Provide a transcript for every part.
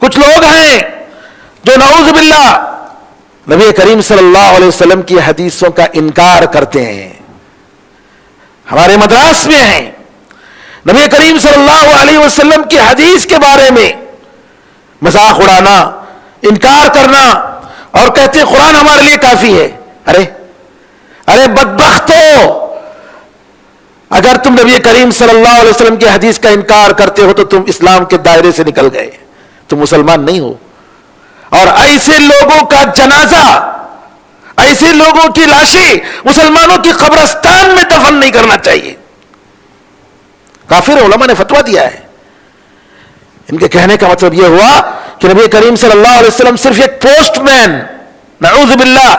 کچھ لوگ ہیں جو نعوذ باللہ نبی کریم صلی اللہ علیہ وسلم کی حدیثوں کا انکار کرتے ہیں. ہمارے مدراس میں ہیں نبی کریم صلی اللہ علیہ وسلم کی حدیث کے بارے میں مذاق اڑانا، انکار کرنا اور کہتے ہیں قرآن ہمارے لیے کافی ہے. ارے بدبختو، اگر تم نبی کریم صلی اللہ علیہ وسلم کی حدیث کا انکار کرتے ہو تو تم اسلام کے دائرے سے نکل گئے، تم مسلمان نہیں ہو. اور ایسے لوگوں کا جنازہ، ایسے لوگوں کی لاشیں مسلمانوں کی قبرستان میں دفن نہیں کرنا چاہیے. کافر علماء نے فتویٰ دیا ہے. ان کے کہنے کا مطلب یہ ہوا کہ نبی کریم صلی اللہ علیہ وسلم صرف ایک پوسٹ مین، نعوذ باللہ،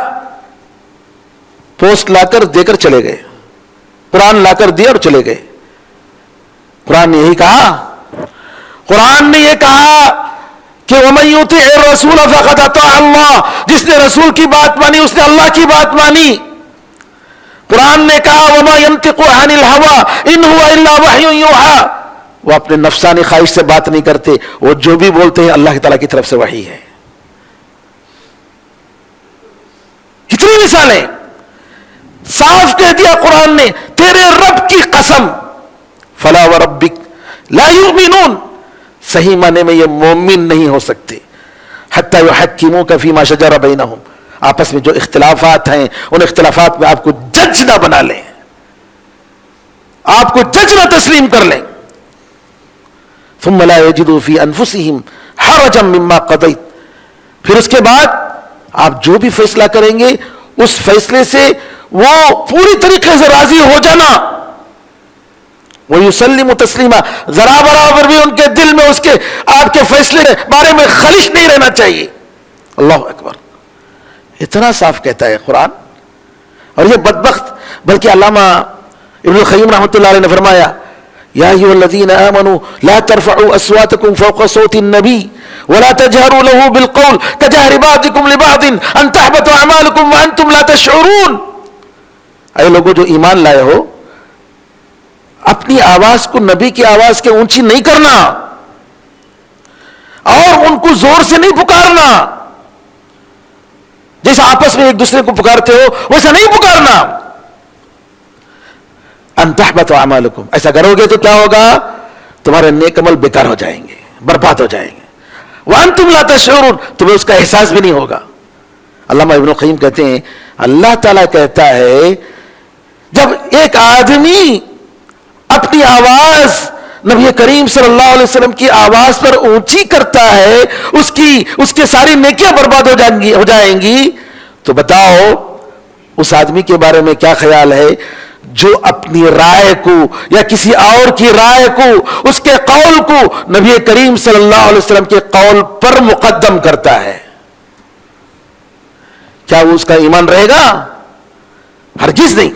پوسٹ لا کر دے کر چلے گئے، قرآن لا کر دیا اور چلے گئے. قرآن نے یہی کہا، قرآن نے یہ کہا کہ وَمَن يُطِعِ الرَّسُولَ فَقَدْ أَطَاعَ اللَّهَ، جس نے رسول کی بات مانی اس نے اللہ کی بات مانی. قرآن نے کہا وَمَا يَنطِقُ عَنِ الْهَوَىٰ إِنْ هُوَ إِلَّا وَحْيٌ يُوحَىٰ، وہ اپنے نفسانی خواہش سے بات نہیں کرتے، وہ جو بھی بولتے ہیں اللہ تعالیٰ کی طرف سے وحی ہے. کتنی مثالیں صاف کہہ دیا قرآن نے، تیرے رب کی قسم، فلا وربک لا یؤمنون، صحیح معنی میں یہ مومن نہیں ہو سکتے حتی یحکموک فیما شجر بینہم، آپس میں جو اختلافات ہیں ان اختلافات میں آپ کو جج نہ بنا لیں، آپ کو جج نہ تسلیم کر لیں. ثم لا یجدوا فی انفسہم حرجا مما قضیت، پھر اس کے بعد آپ جو بھی فیصلہ کریں گے اس فیصلے سے وہ پوری طریقے سے راضی ہو جانا. وَيُسَلِّمُ تَسْلِيمًا، ذرا برابر بھی ان کے دل میں اس کے آپ کے فیصلے کے بارے میں خلش نہیں رہنا چاہیے. اللہ اکبر، اتنا صاف کہتا ہے قرآن. اور یہ بدبخت، بلکہ علامہ ابن القیم رحمۃ اللہ علیہ نے فرمایا یا ایھا الذین آمنوا لا ترفعوا اصواتکم فوق صوت النبی ولا تجهروا له بالقول كجهر بعضکم لبعض ان تحبط اعمالکم وانتم لا تشعرون. اے لوگوں جو ایمان لائے ہو، اپنی آواز کو نبی کی آواز کے اونچی نہیں کرنا اور ان کو زور سے نہیں پکارنا. جیسے آپس میں ایک دوسرے کو پکارتے ہو ویسا نہیں پکارنا. ان تحبط اعمالکم، ایسا کرو گے تو کیا ہوگا؟ تمہارے نیک عمل بیکار ہو جائیں گے، برباد ہو جائیں گے. وانتم لا تشعرون، تمہیں اس کا احساس بھی نہیں ہوگا. علامہ ابن القیم کہتے ہیں اللہ تعالیٰ کہتا ہے جب ایک آدمی اپنی آواز نبی کریم صلی اللہ علیہ وسلم کی آواز پر اونچی کرتا ہے اس کے ساری نیکیاں برباد ہو جائیں گی. تو بتاؤ اس آدمی کے بارے میں کیا خیال ہے جو اپنی رائے کو یا کسی اور کی رائے کو، اس کے قول کو نبی کریم صلی اللہ علیہ وسلم کے قول پر مقدم کرتا ہے؟ کیا وہ اس کا ایمان رہے گا؟ ہرگز نہیں.